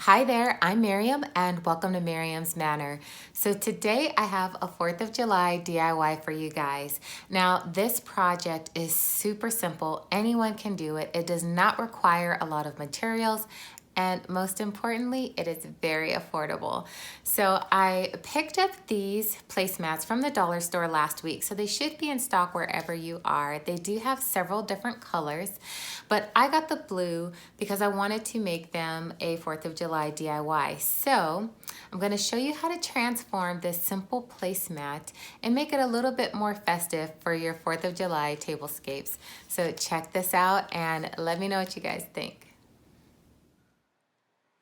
Hi there, I'm Miriam and welcome to Miriam's Manor. So today I have a 4th of July DIY for you guys. Now this project is super simple, anyone can do it. It does not require a lot of materials and most importantly, it is very affordable. So I picked up these placemats from the dollar store last week, so they should be in stock wherever you are. They do have several different colors, but I got the blue because I wanted to make them a 4th of July DIY. So I'm going to show you how to transform this simple placemat and make it a little bit more festive for your 4th of July tablescapes. So check this out and let me know what you guys think.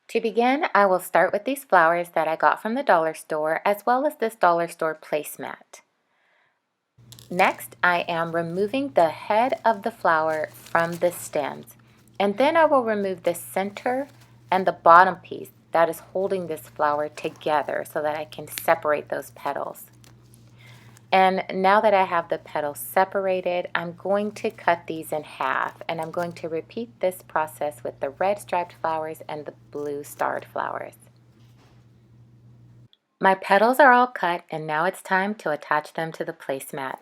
To begin, I will start with these flowers that I got from the dollar store as well as this dollar store placemat. Next, I am removing the head of the flower from the stems, and then I will remove the center and the bottom piece that is holding this flower together so that I can separate those petals. And now that I have the petals separated, I'm going to cut these in half, and I'm going to repeat this process with the red striped flowers and the blue starred flowers. My petals are all cut, and now it's time to attach them to the placemat.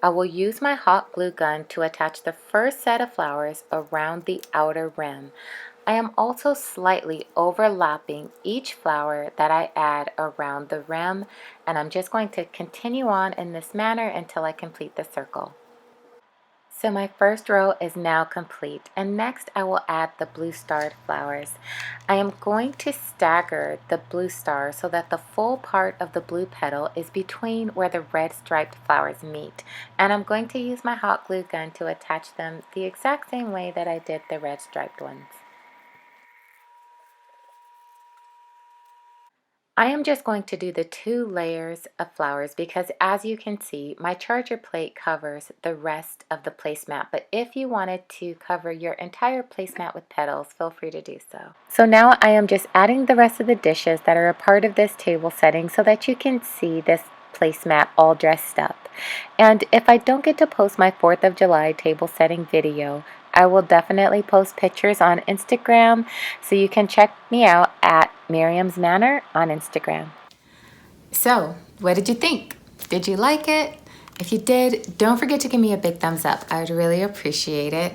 I will use my hot glue gun to attach the first set of flowers around the outer rim. I am also slightly overlapping each flower that I add around the rim, and I'm just going to continue on in this manner until I complete the circle. So my first row is now complete, and next I will add the blue starred flowers. I am going to stagger the blue star so that the full part of the blue petal is between where the red striped flowers meet, and I'm going to use my hot glue gun to attach them the exact same way that I did the red striped ones. I am just going to do the 2 layers of flowers because as you can see, my charger plate covers the rest of the placemat, but if you wanted to cover your entire placemat with petals, feel free to do so. So now I am just adding the rest of the dishes that are a part of this table setting so that you can see this placemat all dressed up. And if I don't get to post my 4th of July table setting video, I will definitely post pictures on Instagram, so you can check me out at Miriam's Manor on Instagram. So, what did you think? Did you like it? If you did, don't forget to give me a big thumbs up. I would really appreciate it.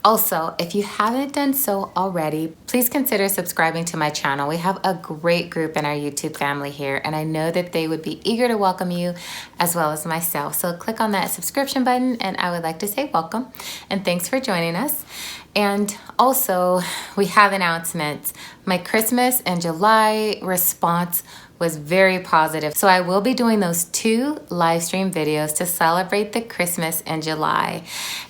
Also, if you haven't done so already, please consider subscribing to my channel. We have a great group in our YouTube family here, and I know that they would be eager to welcome you as well as myself. So click on that subscription button, and I would like to say welcome and thanks for joining us. And also, we have announcements. My Christmas and July response was very positive. So I will be doing those 2 live stream videos to celebrate the Christmas in July.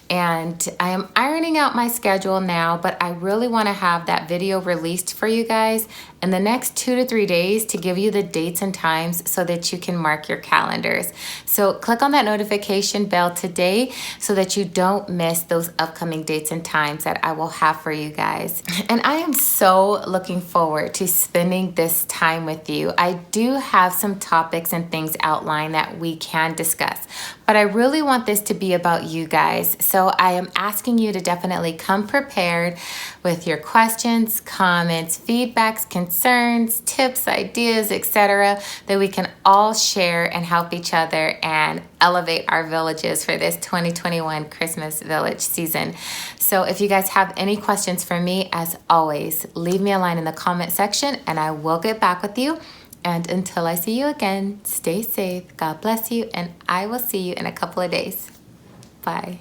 And I am ironing out my schedule now, but I really want to have that video released for you guys in the next 2 to 3 days to give you the dates and times so that you can mark your calendars. So click on that notification bell today so that you don't miss those upcoming dates and times that I will have for you guys. And I am so looking forward to spending this time with you. I do have some topics and things outlined that we can discuss, but I really want this to be about you guys. So I am asking you to definitely come prepared with your questions, comments, feedbacks, concerns, tips, ideas, etc., that we can all share and help each other and elevate our villages for this 2021 Christmas village season. So if you guys have any questions for me, as always, leave me a line in the comment section and I will get back with you. And until I see you again, stay safe, God bless you, and I will see you in a couple of days. Bye.